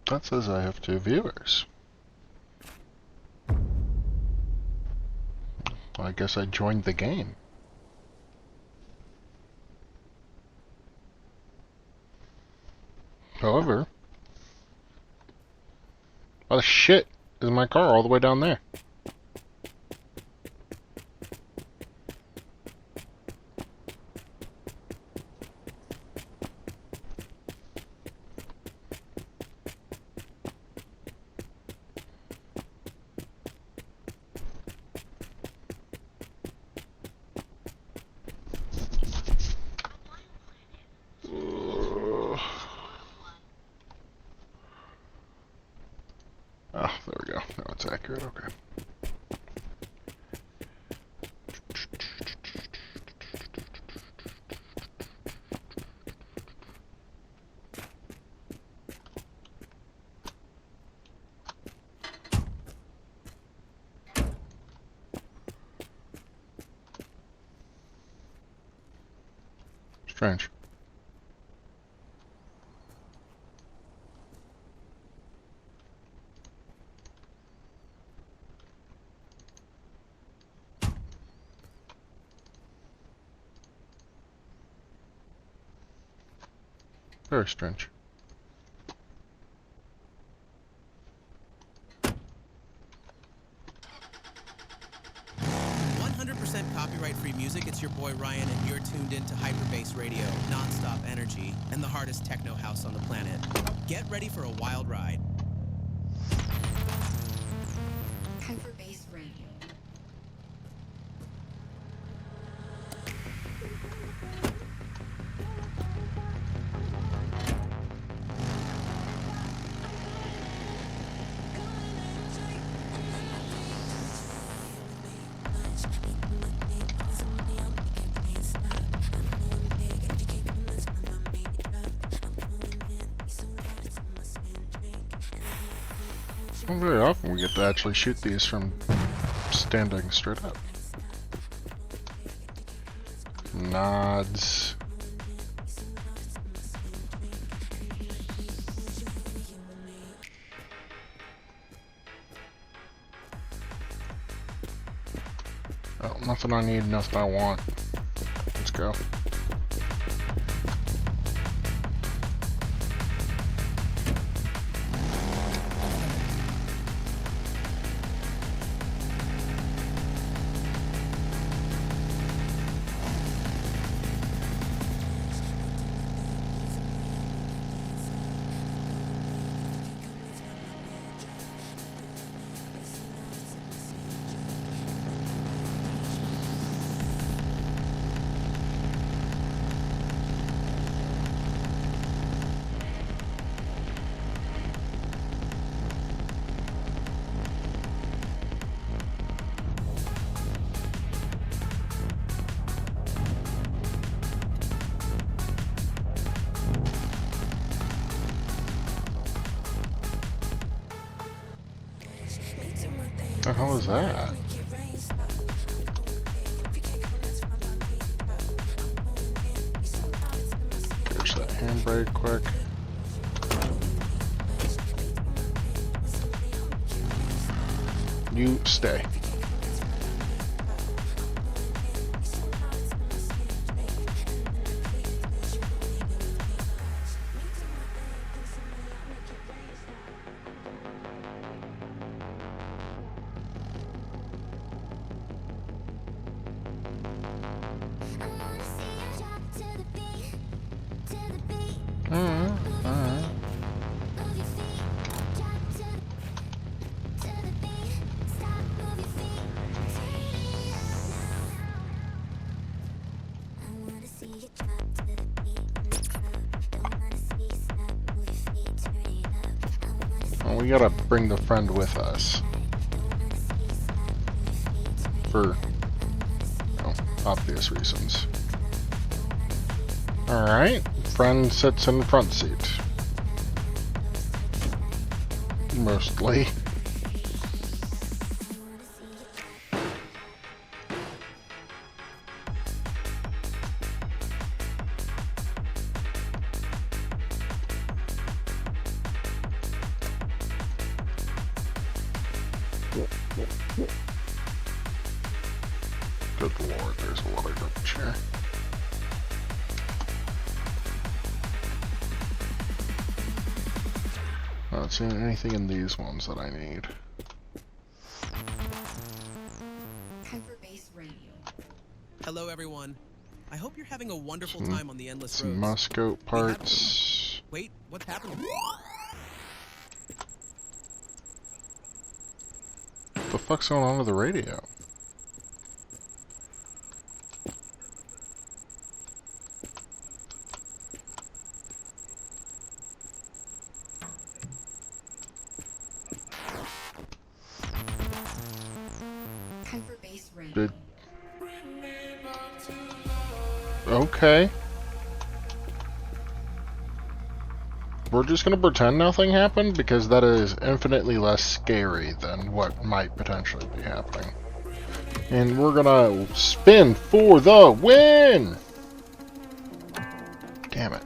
That says I have 2 viewers. I guess I joined the game. However, why the shit is my car all the way down there? Ah, there we go. Now it's accurate. Okay. Strange. Very strange. Copyright-free music. It's your boy Ryan, and you're tuned in to Hyperbase Radio, non-stop energy, and the hardest techno house on the planet. Get ready for a wild ride. Hyperbase Radio. Not very often we get to actually shoot these from standing straight up. Nods. Oh, nothing I need, nothing I want. Let's go. What the hell is that? Push that handbrake quick. You stay. Alright. Well, we gotta bring the friend with us. For, obvious reasons. Alright, friend sits in the front seat. Mostly. Good lord, there's a lot of garbage here. Not seeing anything in these ones that I need. Hyperbase Radio. Hello, everyone. I hope you're having a wonderful Some- time on the endless Some roads. Muscoat parts. Wait, what's happening? What the fuck's going on with the radio? Hyperbase Radio. Did- Okay. We're just gonna pretend nothing happened because that is infinitely less scary than what might potentially be happening. And we're gonna spin for the win! Damn it.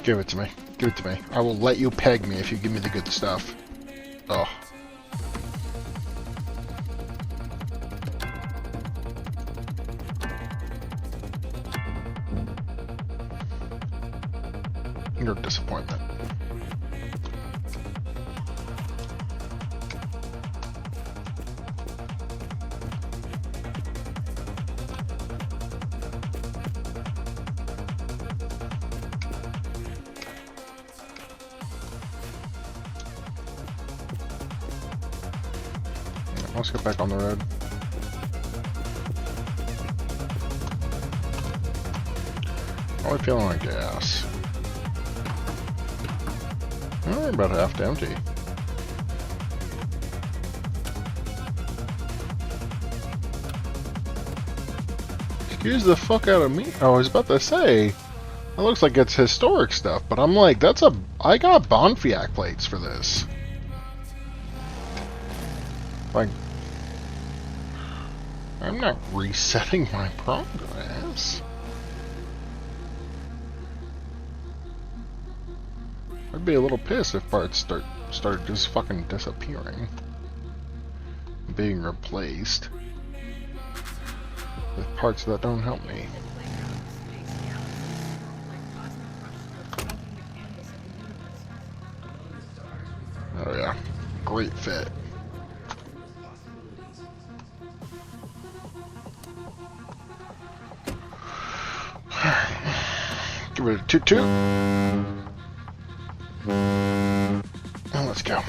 Give it to me. Give it to me. I will let you peg me if you give me the good stuff. Oh. Your disappointment. Let's get back on the road. How am I feeling like gas? Oh, we're about half empty. Excuse the fuck out of me. Oh, I was about to say, it looks like it's historic stuff, but I'm like, I got Bonfiac plates for this. Like, I'm not resetting my progress. I'd be a little pissed if parts started just fucking disappearing. Being replaced with parts that don't help me. Oh yeah, great fit. Give it a toot-toot. And let's go.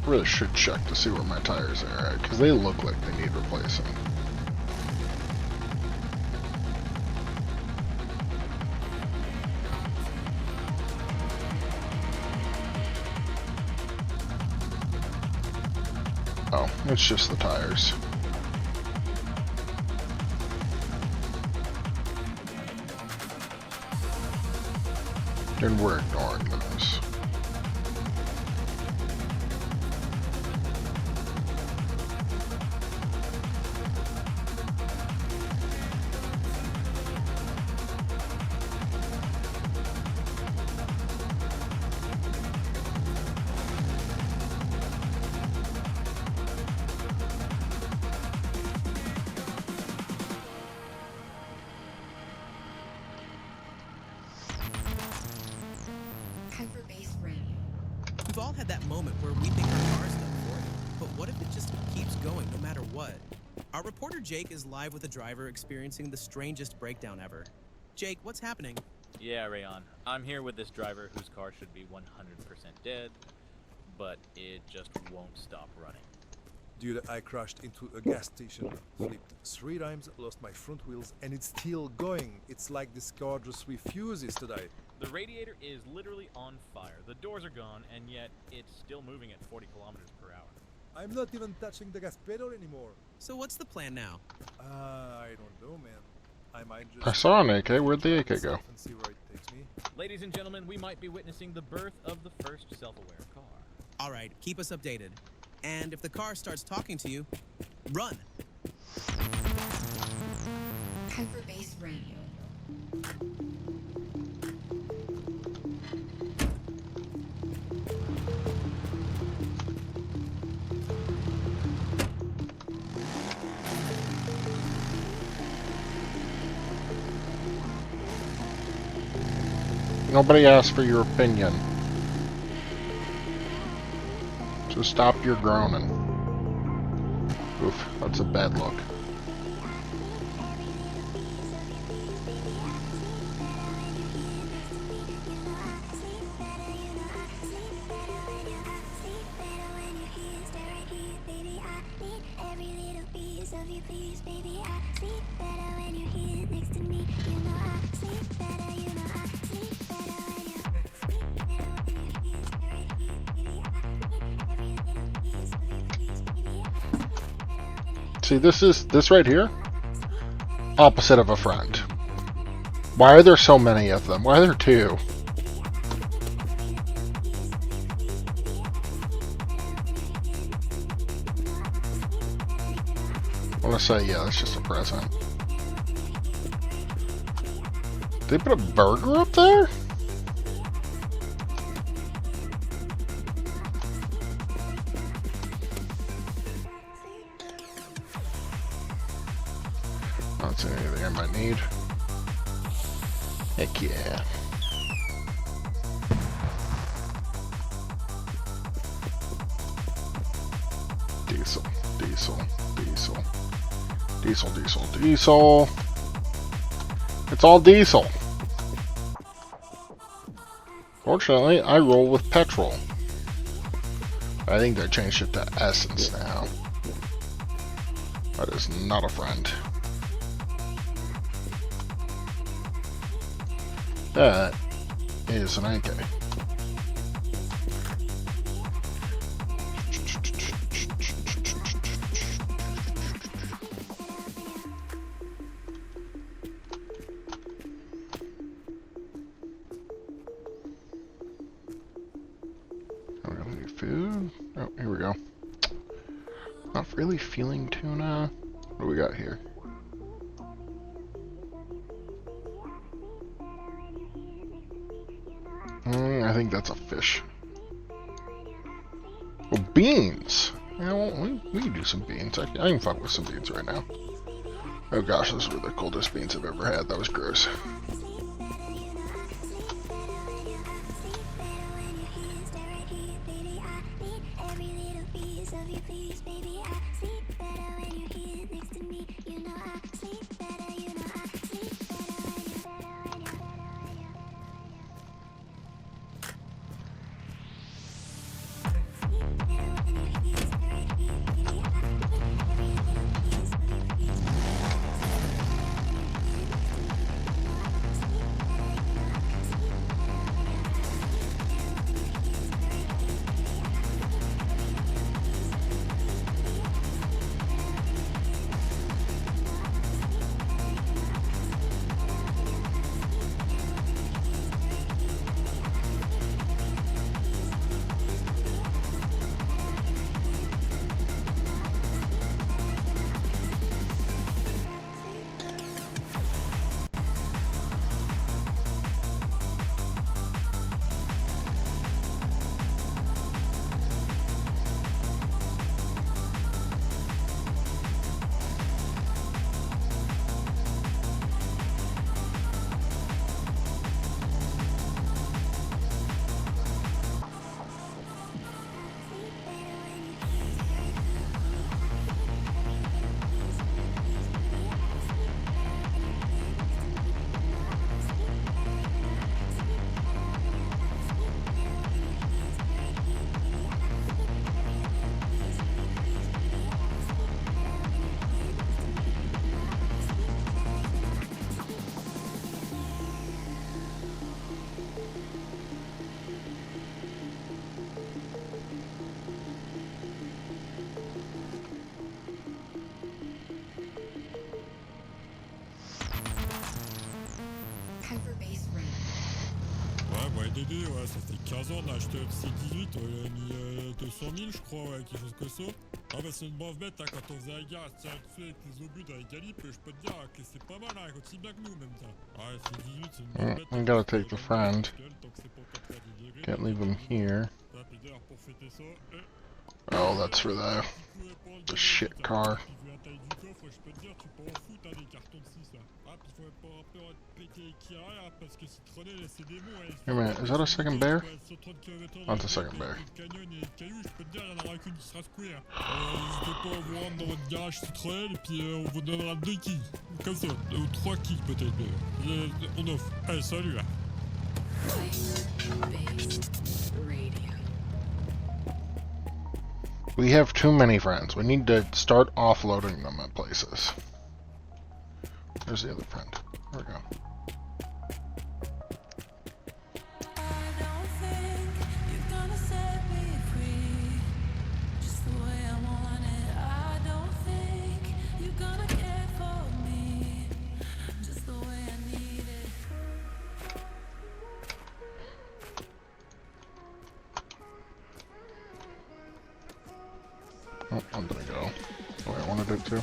Really should check to see where my tires are at, because they look like they need replacing. Oh, it's just the tires. And we're ignoring those. Hyperbase Radio. We've all had that moment where we think our car's done for it, but what if it just keeps going no matter what? Our reporter Jake is live with a driver experiencing the strangest breakdown ever. Jake, what's happening? Yeah, Rayon. I'm here with this driver whose car should be 100% dead, but it just won't stop running. Dude, I crashed into a gas station, flipped 3 times, lost my front wheels, and it's still going. It's like this car just refuses to die. The radiator is literally on fire. The doors are gone, and yet it's still moving at 40 kilometers per hour. I'm not even touching the gas pedal anymore. So what's the plan now? I don't know, man. I might just... I saw an AK. Where'd the AK go? ...and see where it takes me. Ladies and gentlemen, we might be witnessing the birth of the first self-aware car. All right, keep us updated. And if the car starts talking to you, run. Hyperbase ring. Nobody asked for your opinion. So stop your groaning. Oof, that's a bad look. See, this right here, opposite of a friend. Why are there so many of them? Why are there 2? I want to say, yeah, that's just a present. Did they put a burger up there? Not seeing anything I might need. Heck yeah. Diesel, diesel, diesel. Diesel, diesel, diesel. It's all diesel. Fortunately, I roll with petrol. I think they changed it to essence now. That is not a friend. That is an AK. I got any food? Oh, here we go. Not really feeling tuna. What do we got here? I think that's a fish. Oh, beans! Yeah, well, we can do some beans. I can fuck with some beans right now. Oh gosh, those were the coldest beans I've ever had. That was gross. BD, ouais, ça fait 15 ans, on a acheté un C18, on a mis 200 000, je crois, ouais, quelque chose comme ça. Ah bah c'est une brave bête, hein, quand on faisait la guerre, tiens dessus avec les obus dans les calipes, je peux te dire que c'est pas mal, hein, aussi bien que nous, même temps. Ah, C18, c'est une brave bête. I gotta take the friend. Donc c'est pour 90 degrés. Can't leave him here. Ah, puis d'ailleurs, pour fêter ça, Oh, that's for the shit car. puis vu la taille du coffre, je peux te dire, tu peux en foutre, hein, des cartons de 6, là. Ah, puis faut pas avoir peur de péter les qui arrière, parce que Citronet, c'est des mots, hein. Hey man, is that a second bear? 130 km/h That's a second bear. canyon et cailloux, je peux te dire, il y en aura qu'une qui sera secouée, hein. N'hésitez pas à vous rendre dans votre garage Citroën, et puis on vous donnera 2 quilles. Comme ça, ou 3 quilles peut-être, on offre. Allez, salut, hein. We have too many friends. We need to start offloading them at places. There's the other friend. There we go. Oh, I'm gonna go the way I wanted it to.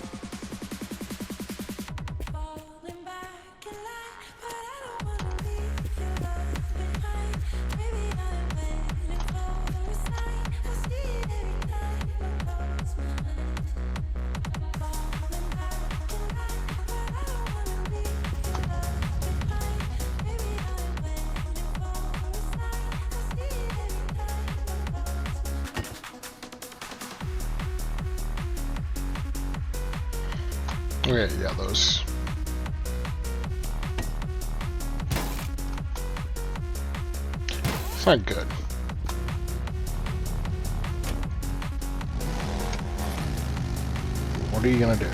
Okay, yeah, those. It's not good. What are you gonna do?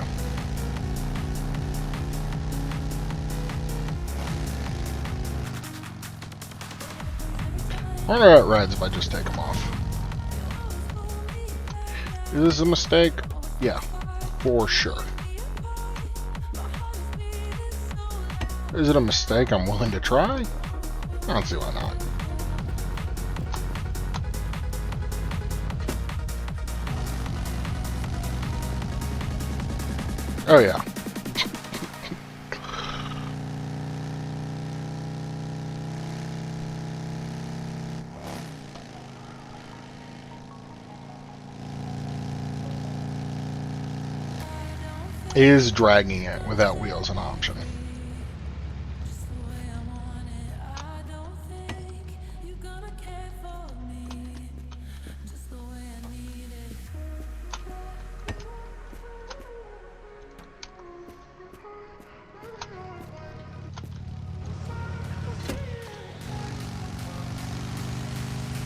I wonder how it rides if I just take them off. Is this a mistake? Yeah, for sure. Is it a mistake I'm willing to try? I don't see why not. Oh yeah. Is dragging it without wheels an option?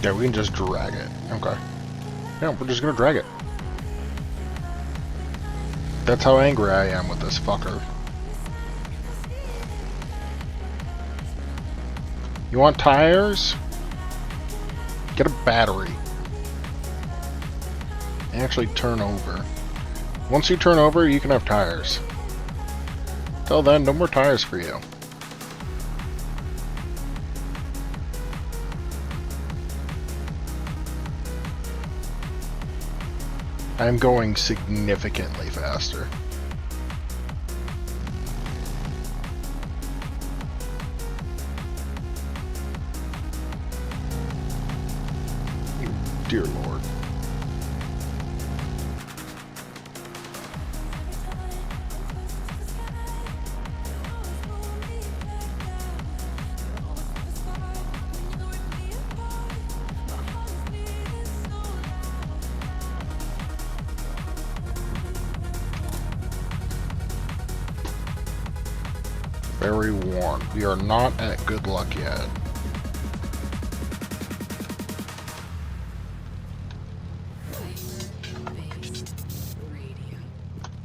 Yeah, we can just drag it. Okay. Yeah, we're just gonna drag it. That's how angry I am with this fucker. You want tires? Get a battery. And actually turn over. Once you turn over, you can have tires. Till then, no more tires for you. I'm going significantly faster. Dear Lord. Very warm. We are not at good luck yet.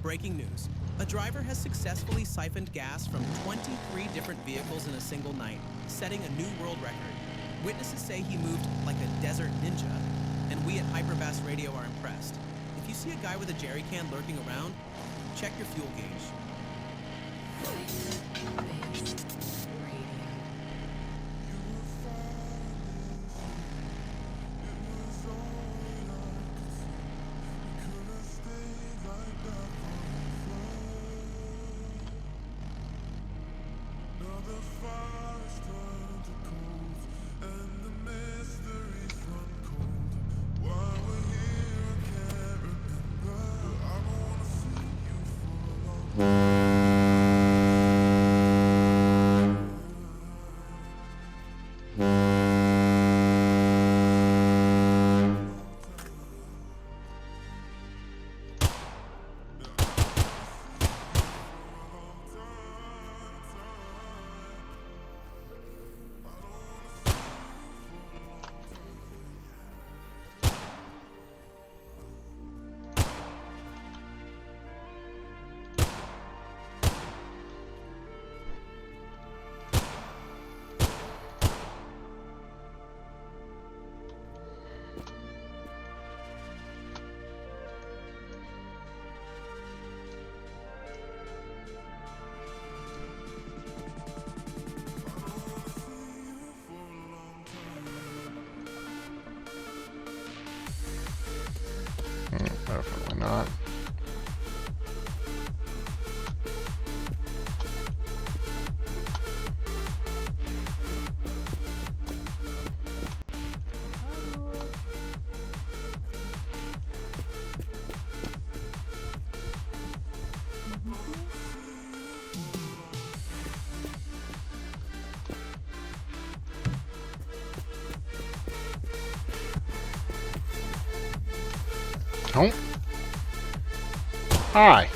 Breaking news. A driver has successfully siphoned gas from 23 different vehicles in a single night, setting a new world record. Witnesses say he moved like a desert ninja, and we at Hyperbass Radio are impressed. If you see a guy with a jerry can lurking around, check your fuel gauge. Why not? Oh. Hi.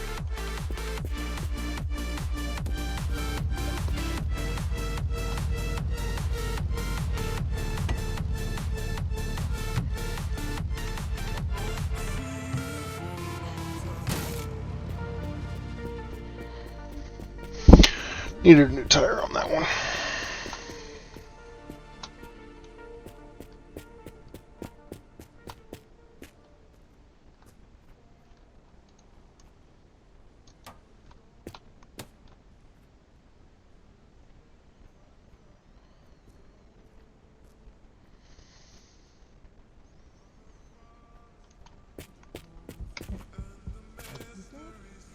Needed a new tire on that one.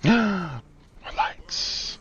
My lights.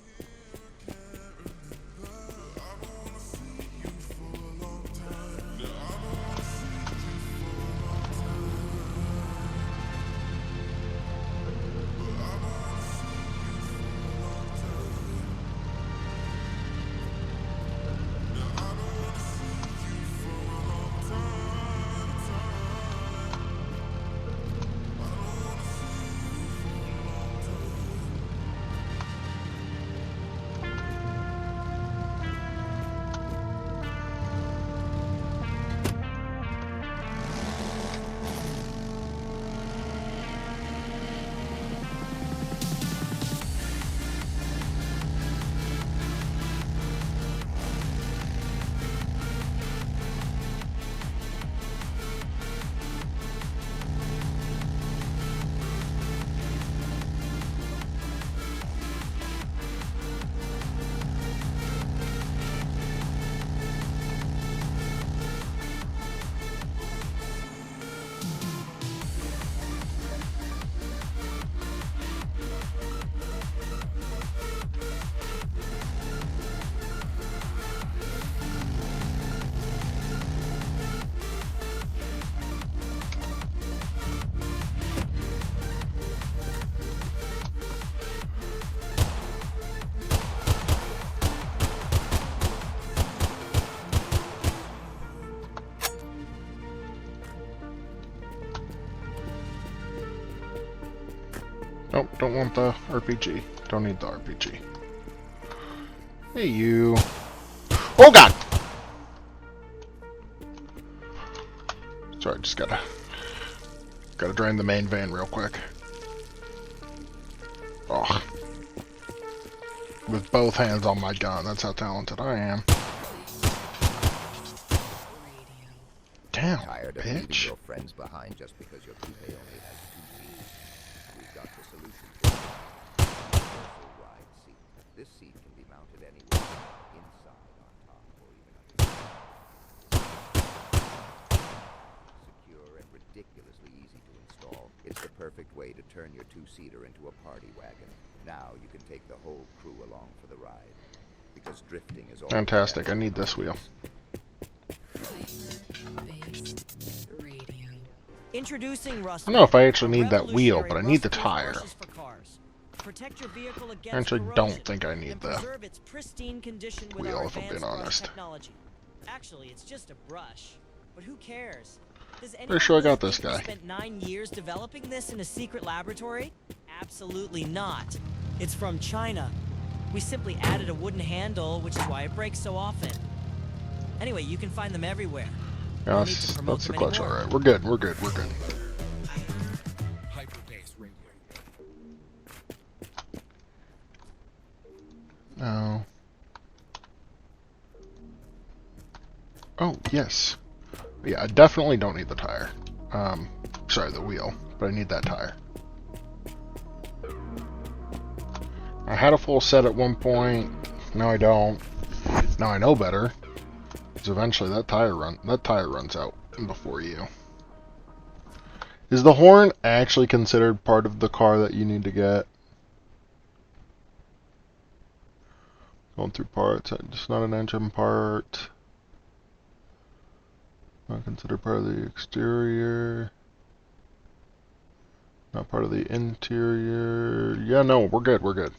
Nope, don't want the RPG. Don't need the RPG. Hey, you. Oh, God! Sorry, just gotta drain the main van real quick. Oh. With both hands on my gun, that's how talented I am. Damn, Tired of leaving bitch. your friends behind just because your coupe only has 2 seats? We've got the solution for you. Universal ride seat. This seat can be mounted anywhere, inside, on top, or even under. Secure and ridiculously easy to install. It's the perfect way to turn your 2-seater into a party wagon. Now you can take the whole crew along for the ride. Because drifting is all. Fantastic, I need this wheel. Introducing Rust. I don't know if I actually need that wheel, but I need the tire. Protect your vehicle I against actually corrosion don't think I need and the preserve its pristine condition with wheel, our if I'm being advanced Rust honest. technology. Actually, it's just a brush. But who cares? Does anyone Pretty sure I really got this think we guy. spent 9 years developing this in a secret laboratory? Absolutely not. It's from China. We simply added a wooden handle, which is why it breaks so often. Anyway, you can find them everywhere. Yeah, No need to promote that's the them clutch, anymore. alright. We're good, we're good, we're good. Hyperbase radio. No. Oh, yes. Yeah, I definitely don't need the tire. Sorry, the wheel, but I need that tire. I had a full set at one point. Now I don't. Now I know better. Because eventually that tire runs out before you. Is the horn actually considered part of the car that you need to get? Going through parts, it's not an engine part. Not considered part of the exterior. Not part of the interior. Yeah, no, we're good, we're good.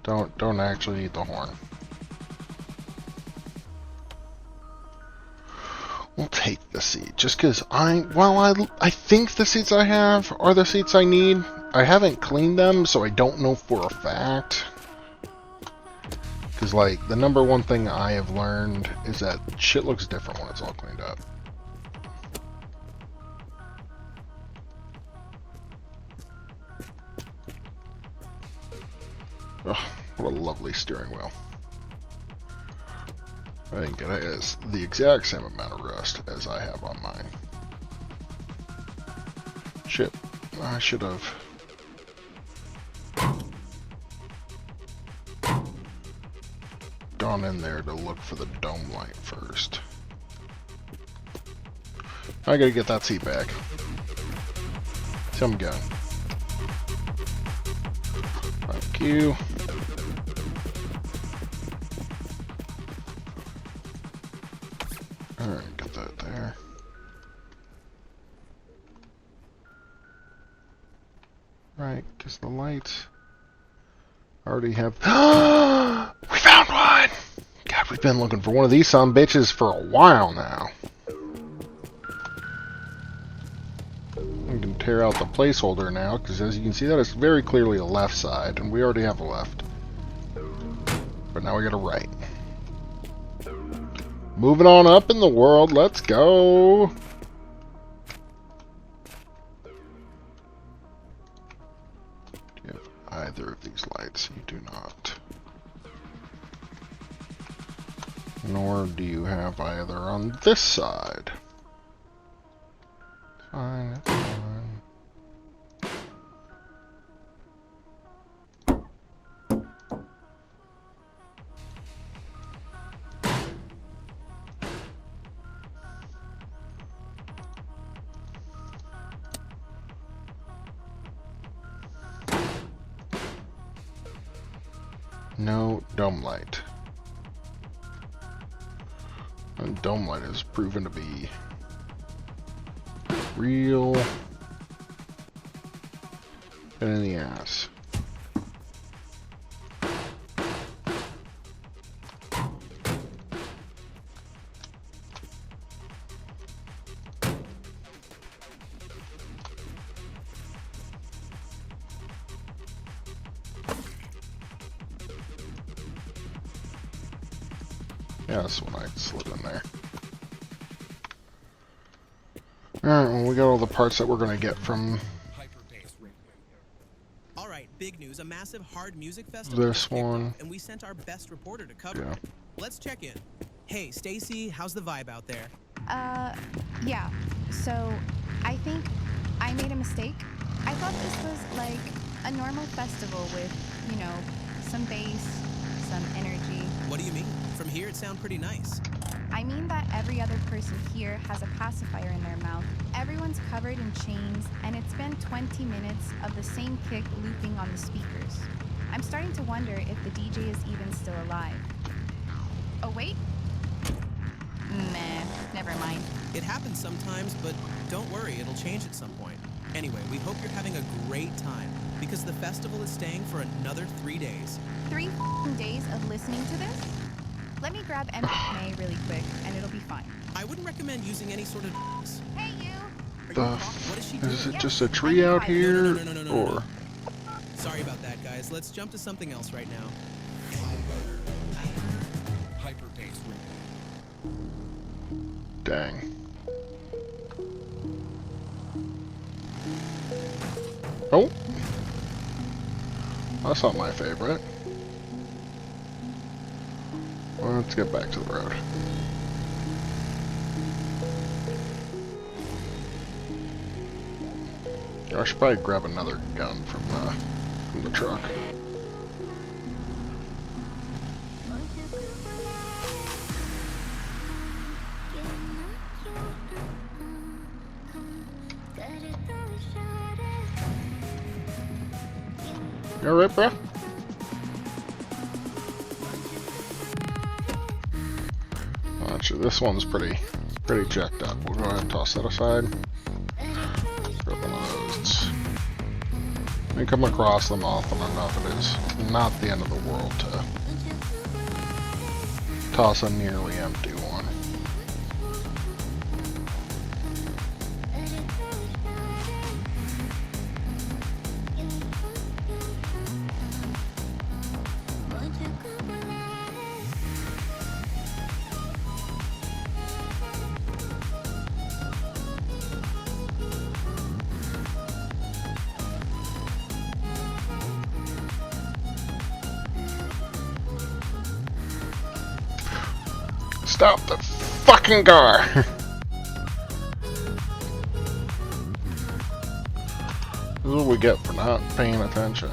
Don't actually need the horn. We'll take the seat, just because I think the seats I have are the seats I need. I haven't cleaned them, so I don't know for a fact. Because, like, the number one thing I have learned is that shit looks different when it's all cleaned up. Oh, what a lovely steering wheel. I think it has the exact same amount of rust as I have on mine. Shit, I should have. Gone in there to look for the dome light first. I gotta get that seat back. See, I'm going. Thank you. Alright, get that there. Right, because the lights already have. We found one! God, we've been looking for one of these son bitches for a while now. We can tear out the placeholder now, because as you can see, that is very clearly a left side, and we already have a left. But now we got a right. Moving on up in the world, let's go! Do you have either of these lights? You do not. Nor do you have either on this side. Fine, it's fine. No dome light. And dome light is proven to be real and in the ass. Yeah, that's when I slid in there. Alright, well, we got all the parts that we're going to get from All right, big news. A massive hard music festival this just kicked one. off, and we sent our best reporter to cover Yeah. it. Let's check in. Hey, Stacy, how's the vibe out there? Yeah. So, I think I made a mistake. I thought this was like a normal festival with, you know, some bass, some energy. What do you mean? From here, it sounds pretty nice. I mean that every other person here has a pacifier in their mouth. Everyone's covered in chains, and it's been 20 minutes of the same kick looping on the speakers. I'm starting to wonder if the DJ is even still alive. Oh, wait? Meh, never mind. It happens sometimes, but don't worry, it'll change at some point. Anyway, we hope you're having a great time, because the festival is staying for another 3 days. 3 days of listening to this? Let me grab MDMA really quick, and it'll be fine. I wouldn't recommend using any sort of drugs. Hey, you! What is she doing? Is it just a tree out here, No. or? Sorry about that, guys. Let's jump to something else right now. Dang. Oh. That's not my favorite. Well, let's get back to the road. I should probably grab another gun from the truck. You alright, bro? Actually, this one's pretty jacked up. We'll go ahead and toss that aside. Grab one of those. We come across them often enough. It is not the end of the world to toss a nearly empty one. Stop the fucking car! This is what we get for not paying attention.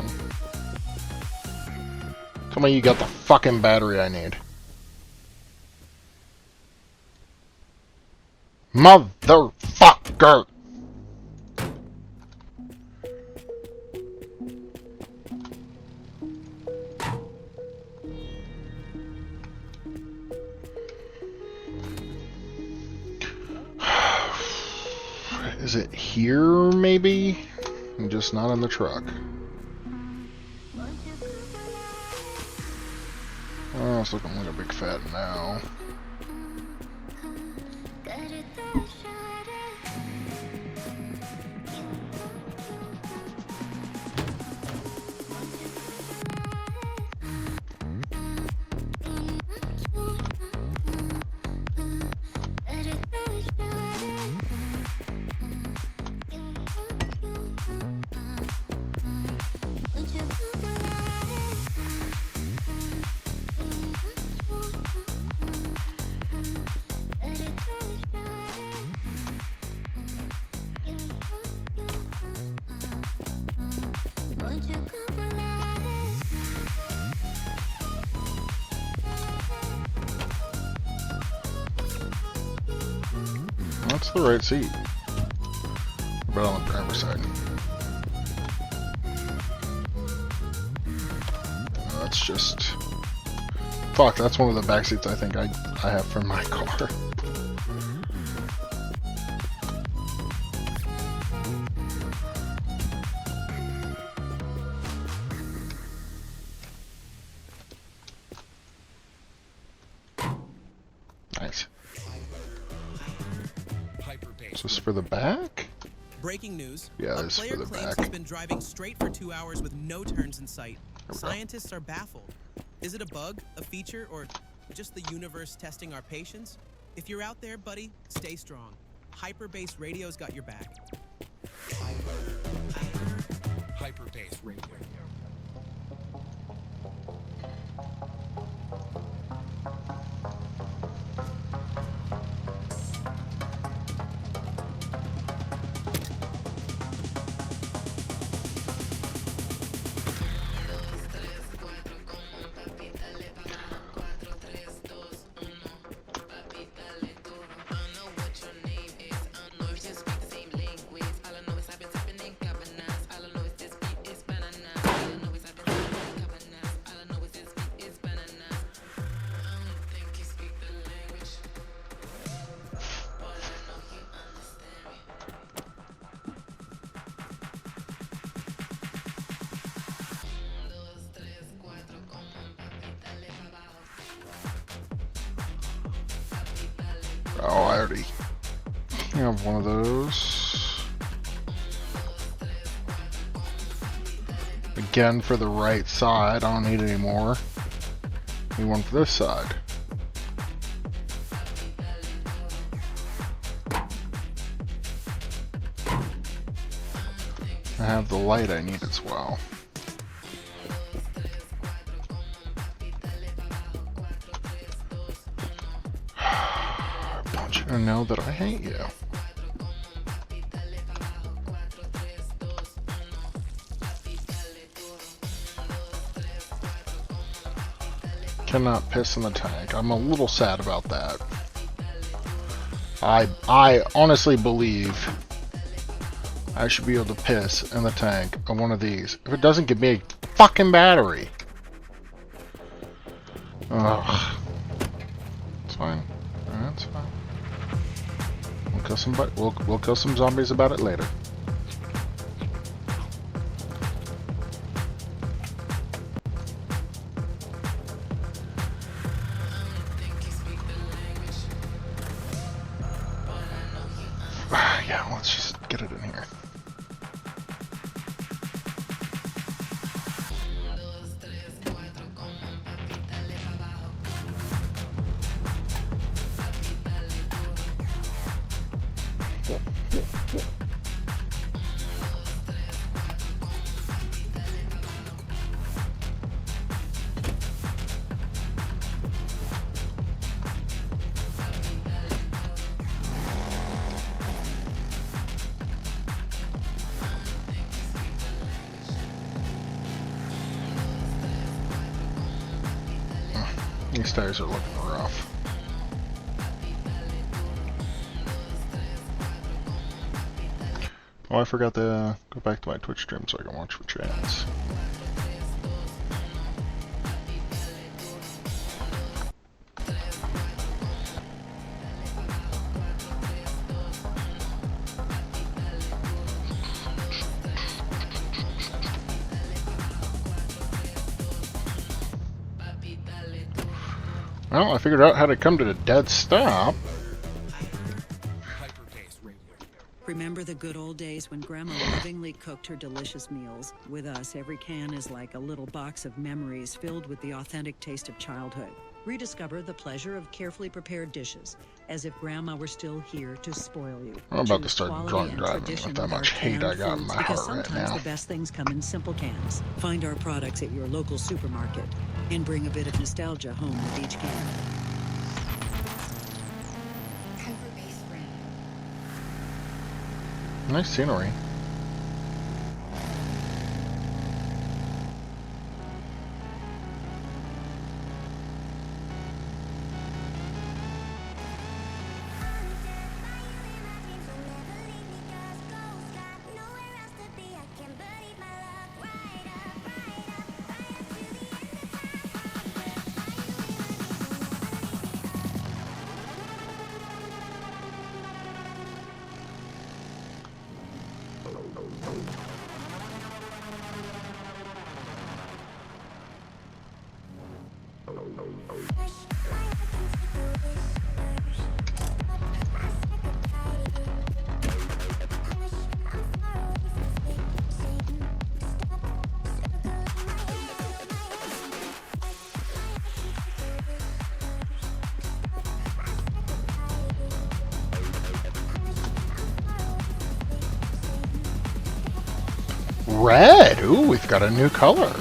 Tell me you got the fucking battery I need. Motherfucker! Is it here, maybe? I'm just not in the truck. Oh, it's looking like a big fat now. That's the right seat. But on the driver's side. That's just... Fuck, that's one of the back seats I think I have for my car. Nice. Is this for the back? Breaking news. Yeah, A this is player for the claims back. he's been driving straight for 2 hours with no turns in sight. Scientists are baffled. Is it a bug, a feature, or just the universe testing our patience? If you're out there, buddy, stay strong. Hyperbase Radio's got your back. Hyperbase Radio. Oh, I already have one of those. Again, for the right side. I don't need any more. Need one for this side. I have the light I need as well. I want you to know that I hate you. Cannot piss in the tank. I'm a little sad about that. I honestly believe I should be able to piss in the tank of one of these if it doesn't give me a fucking battery. Ugh. It's fine. That's fine. We'll kill some. We'll kill some zombies about it later. Yeah, let's just get it in here. These tires are looking rough. Oh, I forgot to go back to my Twitch stream so I can watch for chats. Well, I figured out how to come to a dead stop. Hyperbase radio. Remember the good old days when Grandma lovingly cooked her delicious meals? With us, every can is like a little box of memories filled with the authentic taste of childhood. Rediscover the pleasure of carefully prepared dishes, as if Grandma were still here to spoil you. I'm about to Choose start quality drunk and driving tradition with that with our much hate I canned got in foods, my because heart right sometimes now. the best things come in simple cans. Find our products at your local supermarket and bring a bit of nostalgia home with each can. Hyperbase rain. Nice scenery. Red! Ooh, we've got a new color.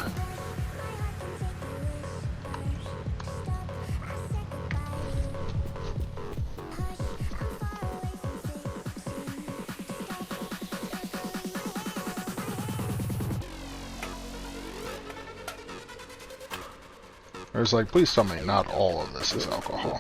I was like, please tell me not all of this is alcohol.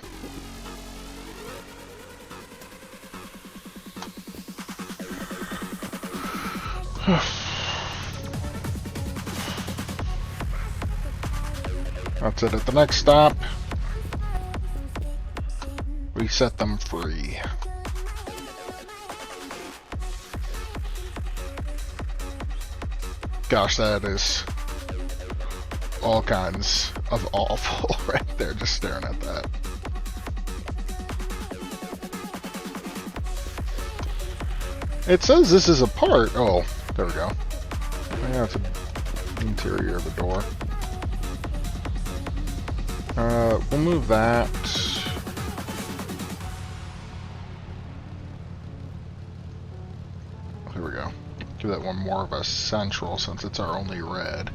That's it at the next stop. We set them free. Gosh, that is all kinds of awful right there, just staring at that. It says this is a part. Oh, there we go. Yeah, it's the interior of the door. We'll move that. Here we go. Give that one more of a central since it's our only red.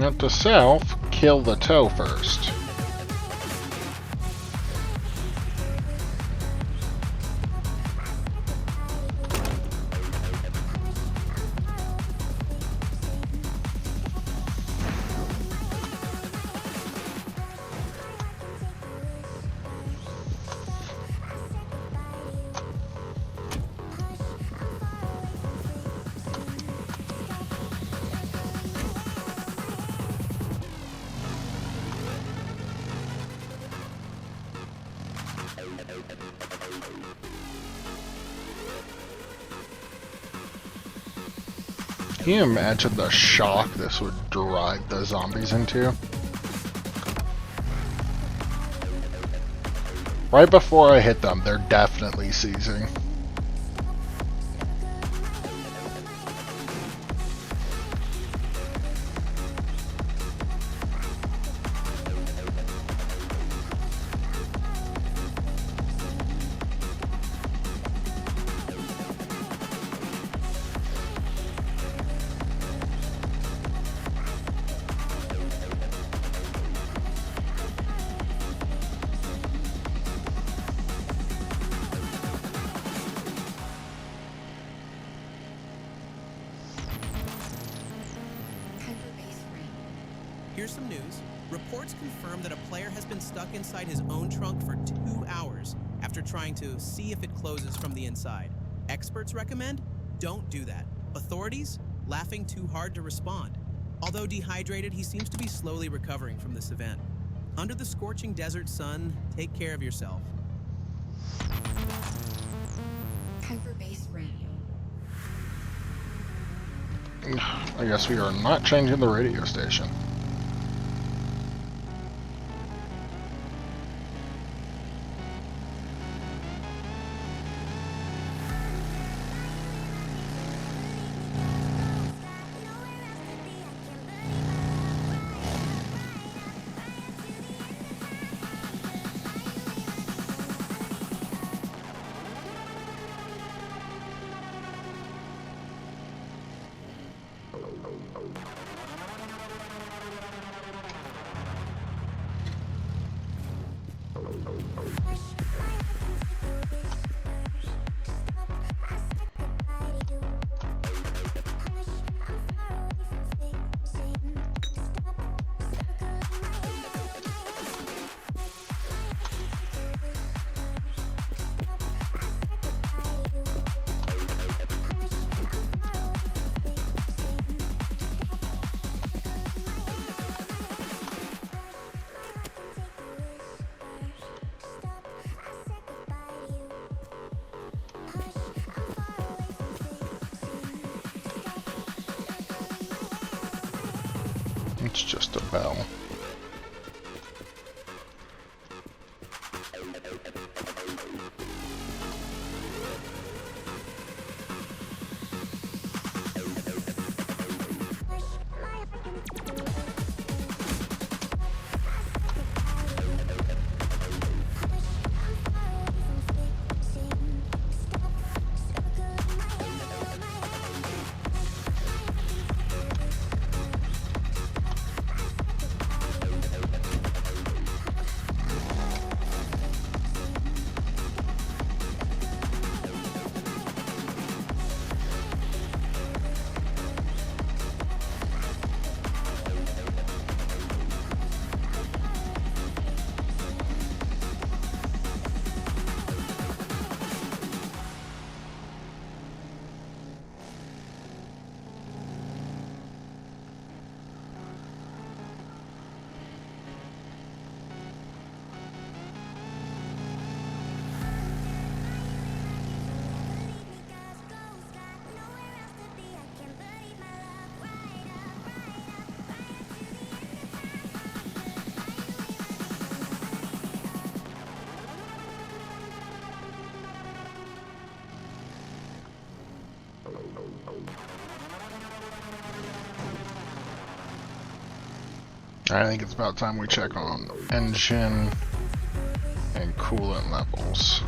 Note to self, kill the toe first. Can you imagine the shock this would drive the zombies into? Right before I hit them, they're definitely seizing. Here's some news. Reports confirm that a player has been stuck inside his own trunk for 2 hours after trying to see if it closes from the inside. Experts recommend don't do that. Authorities laughing too hard to respond. Although dehydrated, he seems to be slowly recovering from this event. Under the scorching desert sun, take care of yourself. Hyperbase Radio. I guess we are not changing the radio station. It's just a bell. I think it's about time we check on engine and coolant levels.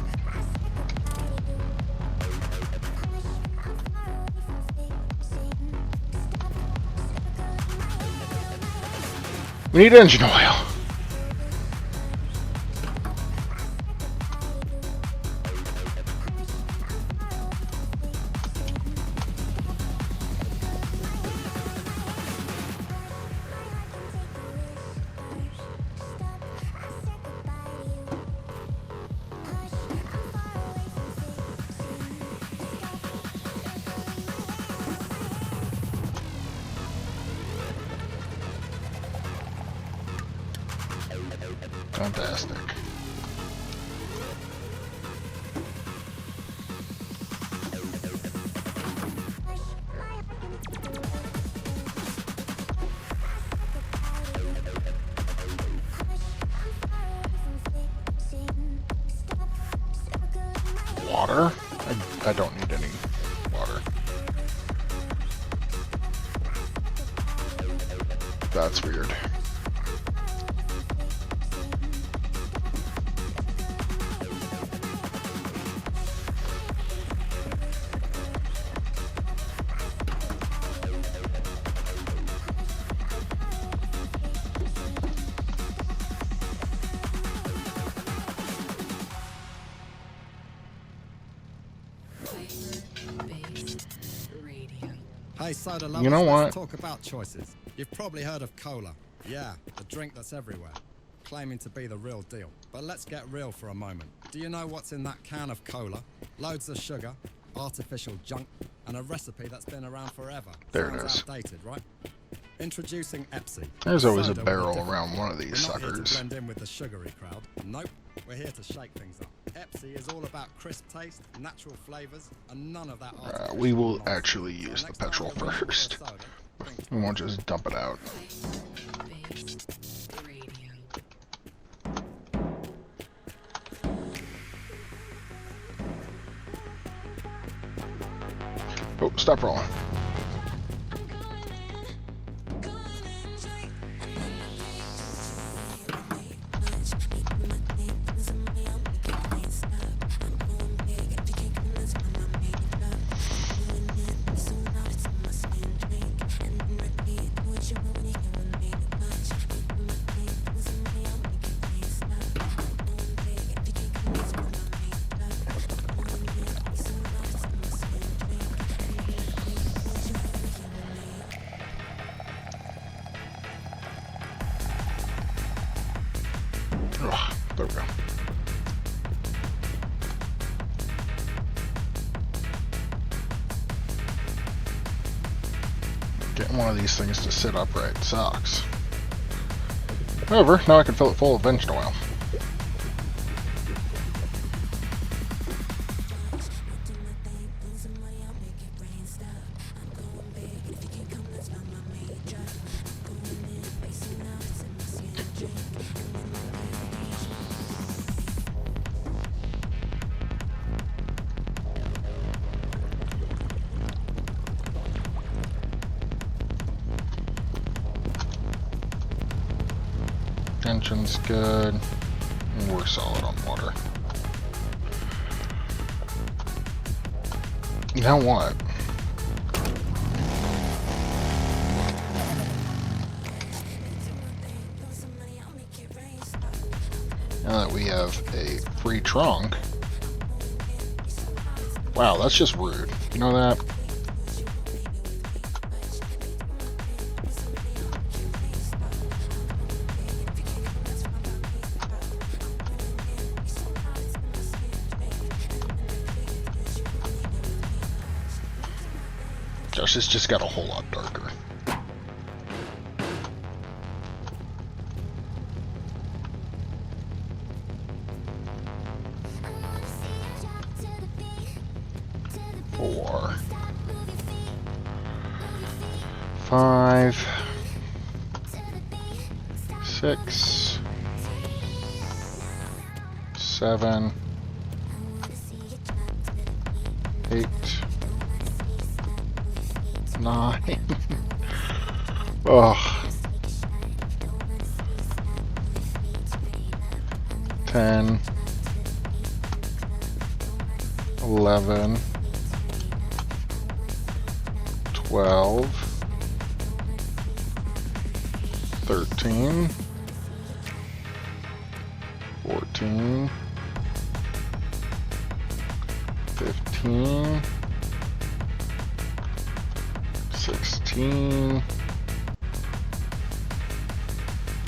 We need engine oil. Fantastic. Water? I don't need any water. That's weird. Hey, soda lovers, You know what? let's talk about choices. You've probably heard of cola. Yeah, the drink that's everywhere, claiming to be the real deal. But let's get real for a moment. Do you know what's in that can of cola? Loads of sugar, artificial junk, and a recipe that's been around forever. There it Sounds is. outdated, right? Introducing Epsi. There's always a Soda with barrel different- around one of these We're not here to suckers. blend in with the sugary crowd. Nope. We're here to shake things up. Epsi is all about crisp taste, natural flavors, and none of that artificial We will nonsense. actually use So the next time petrol you're looking for a first. soda, think We won't just dump it out. Oh, stop rolling. Ugh, there we go. Getting one of these things to sit upright sucks. However, now I can fill it full of engine oil. Engine's good. We're solid on water. Now what? Now that we have a free trunk. Wow, that's just rude. You know that? Josh, it's just got a whole lot darker. Four. 5. 6. 7. 8. 9. Ugh. 10. 11. 12. 13, 14, 15, 16,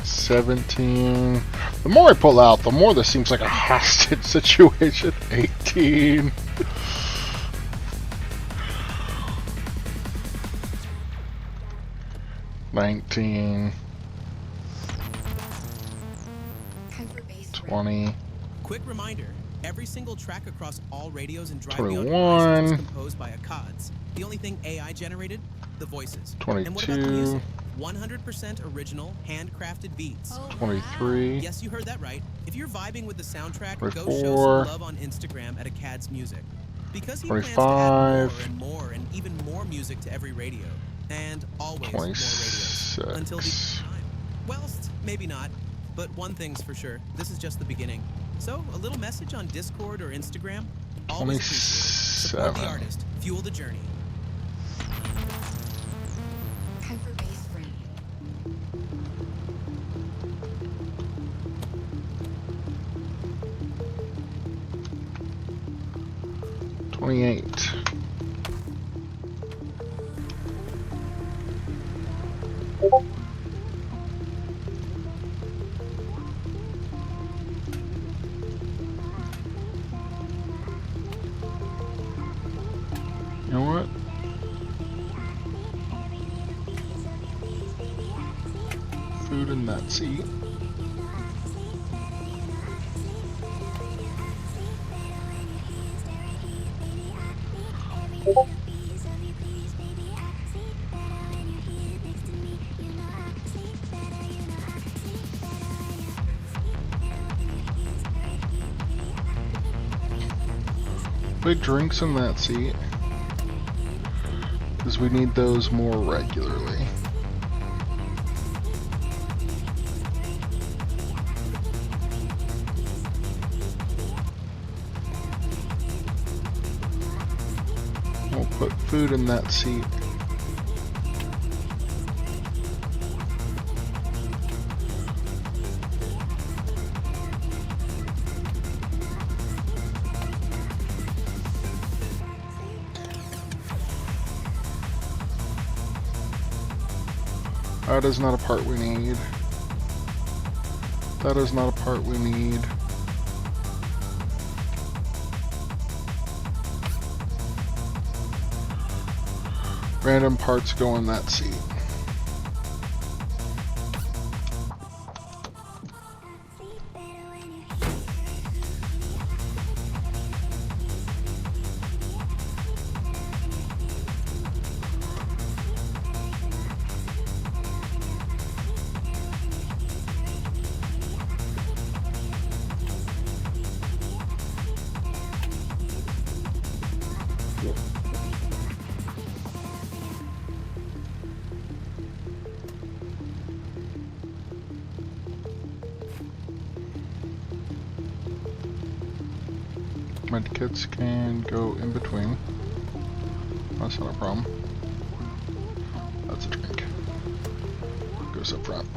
17. The more I pull out, the more this seems like a hostage situation. 18. $19, Time for base 20, Quick reminder, every single track across all radios and Drive 21. Beyond Horizons is composed by ACADS. The only thing AI generated? The voices. And what about the 22. music? 100% original, handcrafted beats. 23, Yes, you heard that right. If you're vibing with the soundtrack, go show 24. some love on Instagram at ACADS Music. Because he plans to add 25. more and even more music to every radio. And always more radios. Until the 26. time. Well, maybe not. But one thing's for sure, this is just the beginning. So, a little message on Discord or Instagram? Always appreciated. Support the 27. artist. Fuel the journey. Time for base radio. 28. You know what? Food in that seat. Big drinks in that seat, because we need those more regularly. We'll put food in that seat. That is not a part we need. That is not a part we need. Random parts go in that seat. Medkits can go in between. That's not a problem. That's a drink. Goes up front.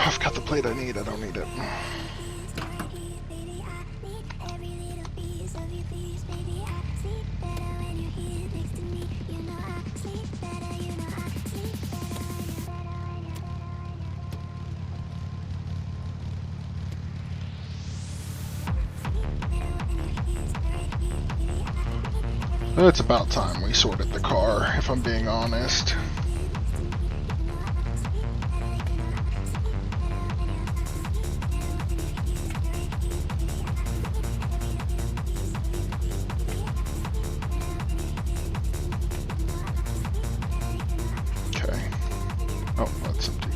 I've got the plate I need. I don't need it. It's about time we sorted the car, if I'm being honest. Okay. Oh, that's empty.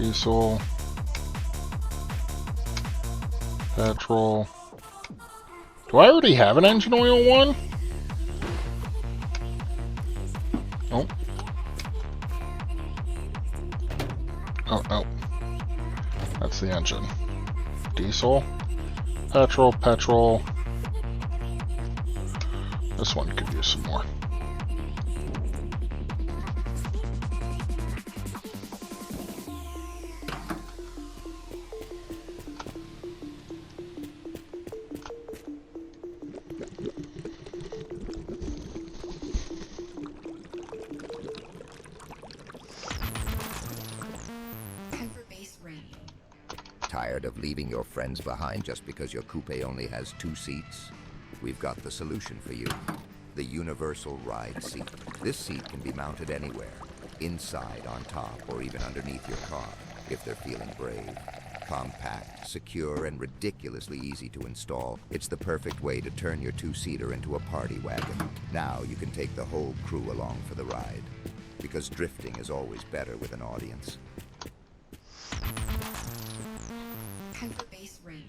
Diesel. Petrol. Do I already have an engine oil one? Oh. Oh, no. That's the engine. Diesel. Petrol, petrol. This one could use some more. Time for base rent. Tired of leaving your friends behind just because your coupe only has 2 seats? We've got the solution for you. The Universal Ride Seat. This seat can be mounted anywhere. Inside, on top, or even underneath your car, if they're feeling brave. Compact, secure, and ridiculously easy to install, it's the perfect way to turn your 2-seater into a party wagon. Now you can take the whole crew along for the ride. Because drifting is always better with an audience. Time for base rent.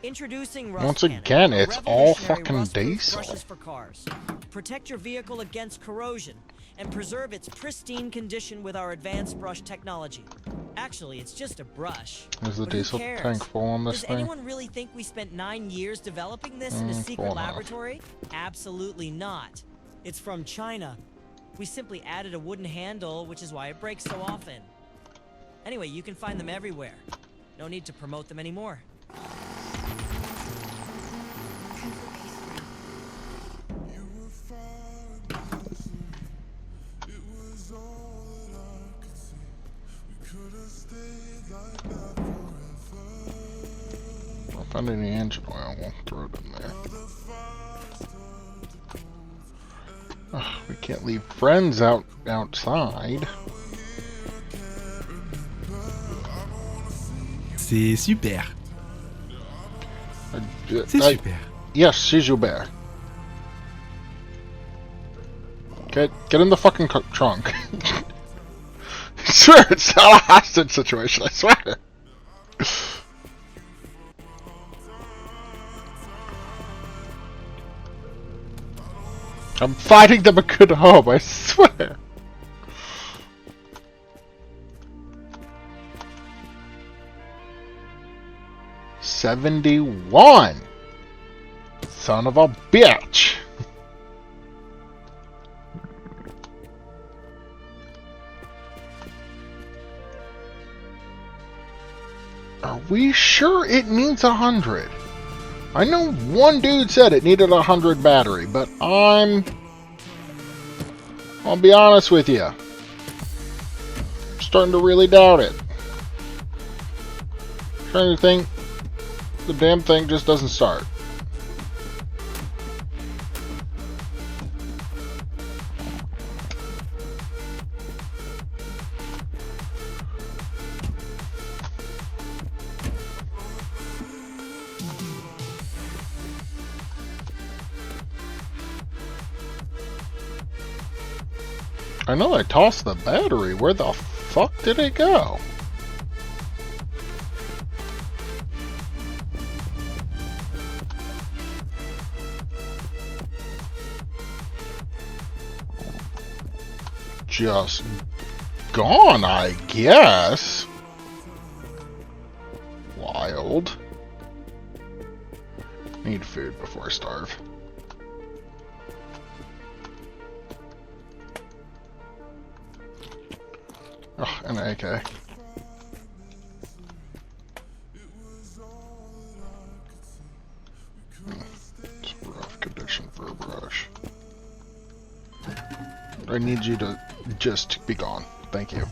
Introducing Rust Once Cannon, again, a it's all revolutionary fucking rust-proof diesel. brushes for cars. Protect your vehicle against corrosion and preserve its pristine condition with our advanced brush technology. Actually, it's just a brush. Is the but who diesel cares? tank full on this Does thing? anyone really think we spent 9 years developing this in a secret full enough. laboratory? Absolutely not. It's from China. We simply added a wooden handle, which is why it breaks so often. Anyway, you can find them everywhere. No need to promote them anymore. Time for base rent. If I find any engine oil, we'll throw it in there. Ugh, we can't leave friends outside. C'est super. C'est super. Yes, c'est super. Get in the fucking trunk. I swear it's not a hostage situation, I swear. I'm finding them a good home, I swear. $71. Son of a bitch. Are we sure it needs 100? I know one dude said it needed 100 battery, but I'll be honest with you. I'm starting to really doubt it. I'm trying to think, the damn thing just doesn't start. I know I tossed the battery. Where the fuck did it go? Just gone, I guess. Wild. Need food before I starve. Oh, an AK. It's a rough condition for a brush. I need you to just be gone. Thank you.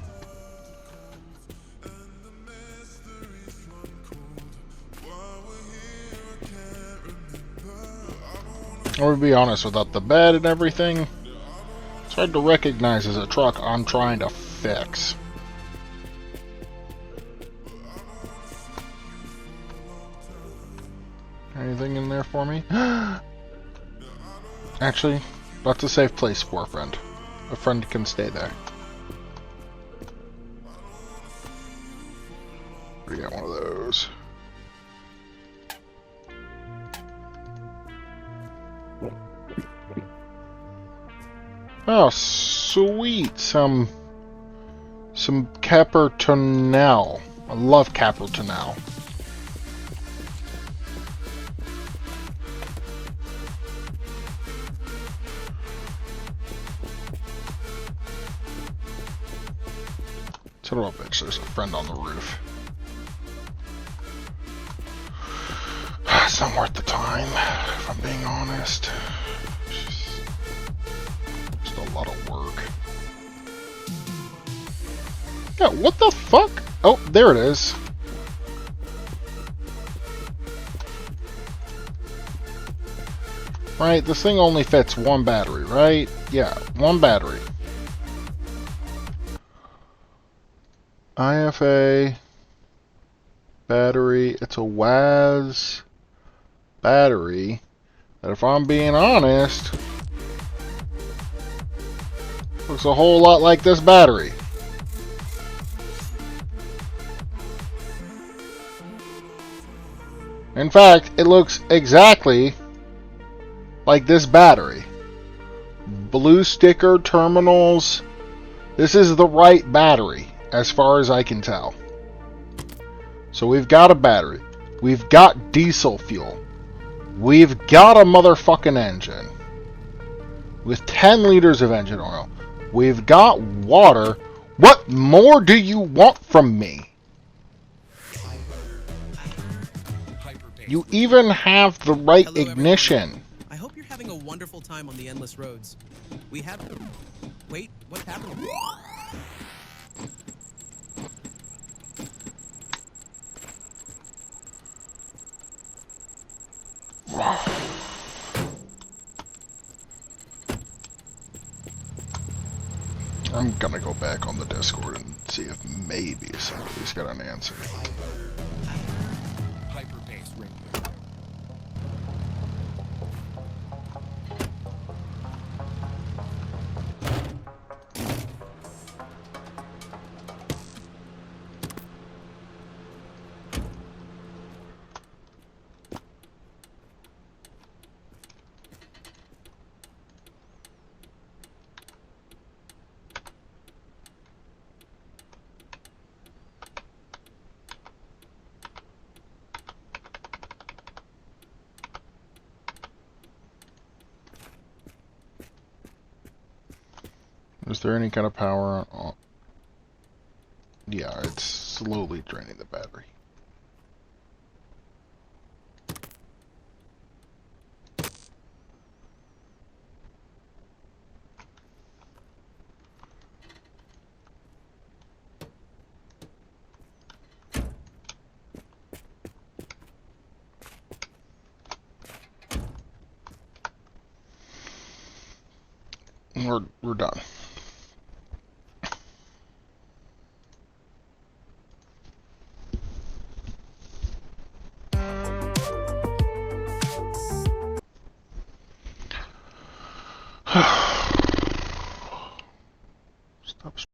I would be honest, without the bed and everything, it's hard to recognize as a truck I'm trying to fix. Anything in there for me? Actually, that's a safe place for a friend. A friend can stay there. Oh, sweet. Some Capertonel. I love Capertonel. Son of a bitch, there's a friend on the roof. It's not worth the time, if I'm being honest. It's just a lot of work. Yeah, what the fuck? Oh, there it is. Right, this thing only fits one battery, right? Yeah, one battery. IFA battery. It's a WAS battery that, if I'm being honest, looks a whole lot like this battery. In fact, it looks exactly like this battery. Blue sticker terminals. This is the right battery, as far as I can tell. So we've got a battery. We've got diesel fuel. We've got a motherfucking engine with 10 liters of engine oil. We've got water. What more do you want from me? You even have the right ignition. I hope you're having a wonderful time on the endless roads. We have... Wait, what happened? I'm gonna go back on the Discord and see if maybe somebody's got an answer. Hyperbase radio. Is there any kind of power on? Yeah, it's slowly draining the battery. We're done.